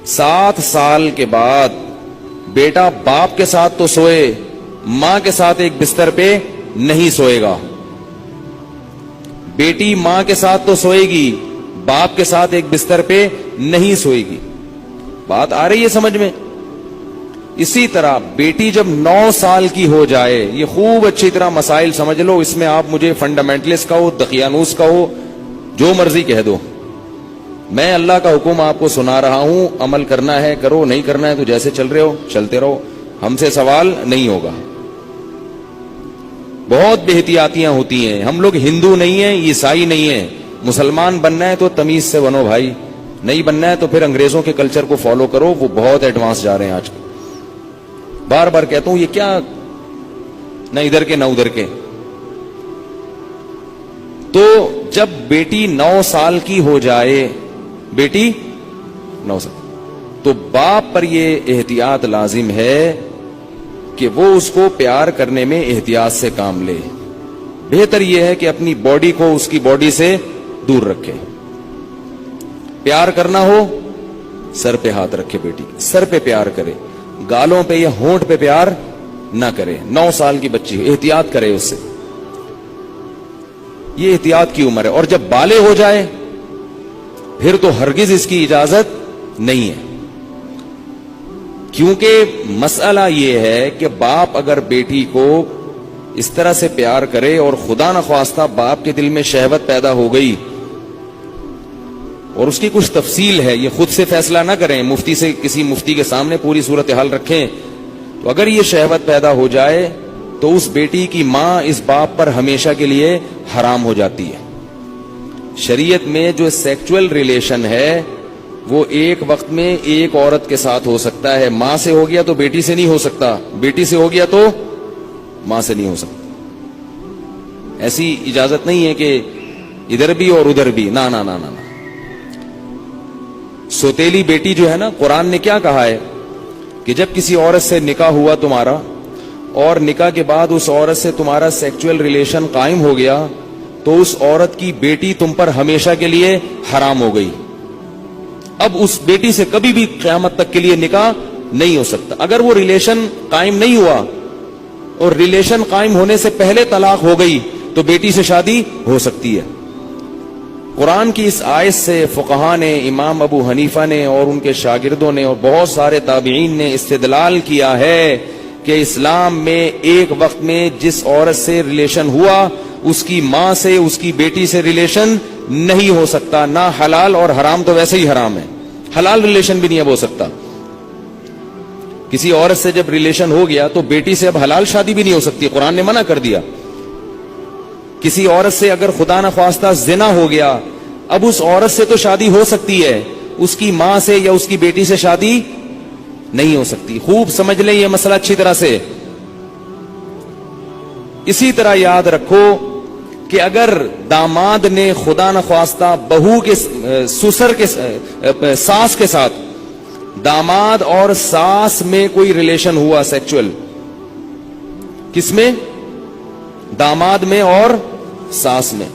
7 سال کے بعد بیٹا باپ کے ساتھ تو سوئے، ماں کے ساتھ ایک بستر پہ نہیں سوئے گا. بیٹی ماں کے ساتھ تو سوئے گی، باپ کے ساتھ ایک بستر پہ نہیں سوئے گی. بات آ رہی ہے سمجھ میں؟ اسی طرح بیٹی جب 9 سال کی ہو جائے، یہ خوب اچھی طرح مسائل سمجھ لو، اس میں آپ مجھے فنڈامنٹلسٹ کہو، دقیانوس کہو، جو مرضی کہہ دو، میں اللہ کا حکم آپ کو سنا رہا ہوں. عمل کرنا ہے کرو، نہیں کرنا ہے تو جیسے چل رہے ہو چلتے رہو، ہم سے سوال نہیں ہوگا. بہت بے احتیاطیاں ہوتی ہیں. ہم لوگ ہندو نہیں ہیں، عیسائی نہیں ہیں. مسلمان بننا ہے تو تمیز سے بنو بھائی، نہیں بننا ہے تو پھر انگریزوں کے کلچر کو فالو کرو، وہ بہت ایڈوانس جا رہے ہیں آج کل. بار بار کہتا ہوں، یہ کیا نہ ادھر کے نہ ادھر کے. تو جب بیٹی 9 سال کی ہو جائے، بیٹی 9 سال، تو باپ پر یہ احتیاط لازم ہے کہ وہ اس کو پیار کرنے میں احتیاط سے کام لے. بہتر یہ ہے کہ اپنی باڈی کو اس کی باڈی سے دور رکھے. پیار کرنا ہو سر پہ ہاتھ رکھے، بیٹی سر پہ پیار کرے، گالوں پہ یا ہونٹ پہ پیار نہ کرے. 9 سال کی بچی احتیاط کرے اس سے، یہ احتیاط کی عمر ہے. اور جب بالغ ہو جائے پھر تو ہرگز اس کی اجازت نہیں ہے. کیونکہ مسئلہ یہ ہے کہ باپ اگر بیٹی کو اس طرح سے پیار کرے اور خدا نخواستہ باپ کے دل میں شہوت پیدا ہو گئی، اور اس کی کچھ تفصیل ہے، یہ خود سے فیصلہ نہ کریں، مفتی سے، کسی مفتی کے سامنے پوری صورتحال رکھیں. تو اگر یہ شہوت پیدا ہو جائے تو اس بیٹی کی ماں اس باپ پر ہمیشہ کے لیے حرام ہو جاتی ہے. شریعت میں جو سیکچول ریلیشن ہے وہ ایک وقت میں ایک عورت کے ساتھ ہو سکتا ہے. ماں سے ہو گیا تو بیٹی سے نہیں ہو سکتا، بیٹی سے ہو گیا تو ماں سے نہیں ہو سکتا. ایسی اجازت نہیں ہے کہ ادھر بھی اور ادھر بھی، نہ نہ نہ نہ. سوتیلی بیٹی جو ہے نا، قرآن نے کیا کہا ہے کہ جب کسی عورت سے نکاح ہوا تمہارا اور نکاح کے بعد اس عورت سے تمہارا سیکچول ریلیشن قائم ہو گیا تو اس عورت کی بیٹی تم پر ہمیشہ کے لیے حرام ہو گئی. اب اس بیٹی سے کبھی بھی قیامت تک کے لیے نکاح نہیں ہو سکتا. اگر وہ ریلیشن قائم نہیں ہوا اور ریلیشن قائم ہونے سے پہلے طلاق ہو گئی تو بیٹی سے شادی ہو سکتی ہے. قرآن کی اس آیت سے فقہاء نے، امام ابو حنیفہ نے اور ان کے شاگردوں نے اور بہت سارے تابعین نے استدلال کیا ہے کہ اسلام میں ایک وقت میں جس عورت سے ریلیشن ہوا اس کی ماں سے، اس کی بیٹی سے ریلیشن نہیں ہو سکتا. نہ حلال، اور حرام تو ویسے ہی حرام ہے، حلال ریلیشن بھی نہیں اب ہو سکتا. کسی عورت سے جب ریلیشن ہو گیا تو بیٹی سے اب حلال شادی بھی نہیں ہو سکتی، قرآن نے منع کر دیا. کسی عورت سے اگر خدا نخواستہ زنا ہو گیا، اب اس عورت سے تو شادی ہو سکتی ہے، اس کی ماں سے یا اس کی بیٹی سے شادی نہیں ہو سکتی. خوب سمجھ لیں یہ مسئلہ اچھی طرح سے. اسی طرح یاد رکھو کہ اگر داماد نے خدا نخواستہ بہو کے سسر کے ساس کے ساتھ، داماد اور ساس میں کوئی ریلیشن ہوا سیکچول، کس میں؟ داماد میں اور ساس میں،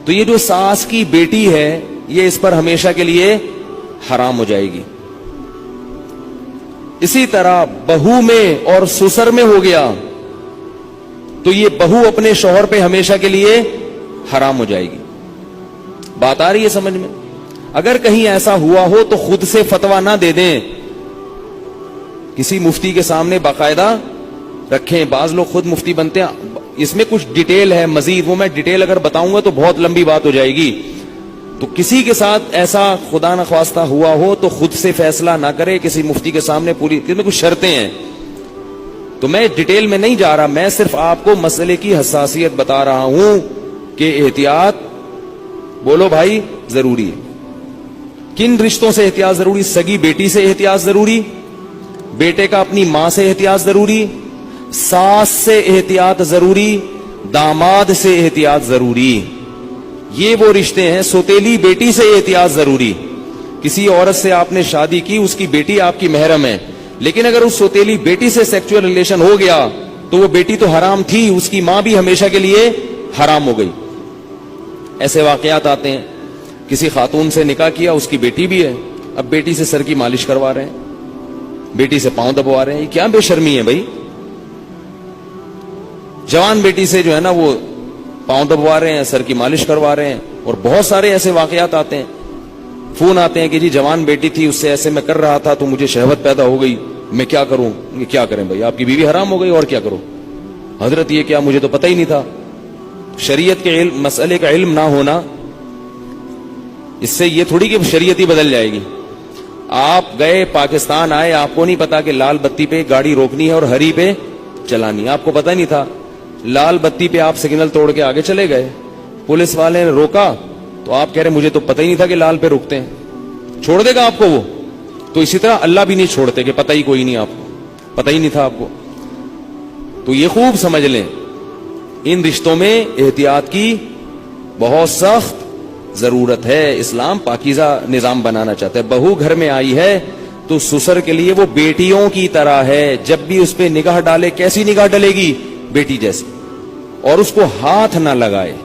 تو یہ جو ساس کی بیٹی ہے یہ اس پر ہمیشہ کے لیے حرام ہو جائے گی. اسی طرح بہو میں اور سسر میں ہو گیا تو یہ بہو اپنے شوہر پہ ہمیشہ کے لیے حرام ہو جائے گی. بات آ رہی ہے سمجھ میں؟ اگر کہیں ایسا ہوا ہو تو خود سے فتویٰ نہ دے دیں، کسی مفتی کے سامنے باقاعدہ رکھیں. بعض لوگ خود مفتی بنتے ہیں. اس میں کچھ ڈیٹیل ہے مزید، وہ میں ڈیٹیل اگر بتاؤں گا تو بہت لمبی بات ہو جائے گی. تو کسی کے ساتھ ایسا خدا نخواستہ ہوا ہو تو خود سے فیصلہ نہ کرے، کسی مفتی کے سامنے. پوری اس میں کچھ شرطیں ہیں تو میں ڈیٹیل میں نہیں جا رہا، میں صرف آپ کو مسئلے کی حساسیت بتا رہا ہوں کہ احتیاط، بولو بھائی، ضروری ہے. کن رشتوں سے احتیاط ضروری؟ سگی بیٹی سے احتیاط ضروری، بیٹے کا اپنی ماں سے احتیاط ضروری، ساس سے احتیاط ضروری، داماد سے احتیاط ضروری. یہ وہ رشتے ہیں. سوتیلی بیٹی سے احتیاط ضروری. کسی عورت سے آپ نے شادی کی، اس کی بیٹی آپ کی محرم ہے، لیکن اگر اس سوتیلی بیٹی سے سیکچول ریلیشن ہو گیا تو وہ بیٹی تو حرام تھی، اس کی ماں بھی ہمیشہ کے لیے حرام ہو گئی. ایسے واقعات آتے ہیں. کسی خاتون سے نکاح کیا، اس کی بیٹی بھی ہے، اب بیٹی سے سر کی مالش کروا رہے ہیں, بیٹی سے پاؤں دبوا رہے ہیں. یہ کیا بے شرمی ہے بھائی. جوان بیٹی سے جو ہے نا وہ پاؤں دبوا رہے ہیں, سر کی مالش کروا رہے ہیں. اور بہت سارے ایسے واقعات آتے ہیں, فون آتے ہیں کہ جی جوان بیٹی تھی, اس سے ایسے میں کر رہا تھا تو مجھے شہوت پیدا ہو گئی, میں کیا کروں. یہ کیا کریں بھائی, آپ کی بیوی حرام ہو گئی اور کیا کرو. حضرت یہ کیا, مجھے تو پتہ ہی نہیں تھا. شریعت کے علم, مسئلے کا علم نہ ہونا اس سے یہ تھوڑی کہ شریعت ہی بدل جائے گی. آپ گئے پاکستان آئے, آپ کو نہیں پتا کہ لال بتی پہ گاڑی روکنی ہے اور ہری پہ چلانی, آپ کو پتہ نہیں تھا. لال بتی پہ آپ سگنل توڑ کے آگے چلے گئے, پولیس والے نے روکا تو آپ کہہ رہے مجھے تو پتہ ہی نہیں تھا کہ لال پہ رکتے ہیں. چھوڑ دے گا آپ کو وہ. تو اسی طرح اللہ بھی نہیں چھوڑتے کہ پتہ ہی کوئی نہیں, آپ کو پتہ ہی نہیں تھا آپ کو. تو یہ خوب سمجھ لیں, ان رشتوں میں احتیاط کی بہت سخت ضرورت ہے. اسلام پاکیزہ نظام بنانا چاہتا ہے. بہو گھر میں آئی ہے تو سسر کے لیے وہ بیٹیوں کی طرح ہے. جب بھی اس پہ نگاہ ڈالے, کیسی نگاہ ڈلے گی, بیٹی جیسی, اور اس کو ہاتھ نہ لگائے.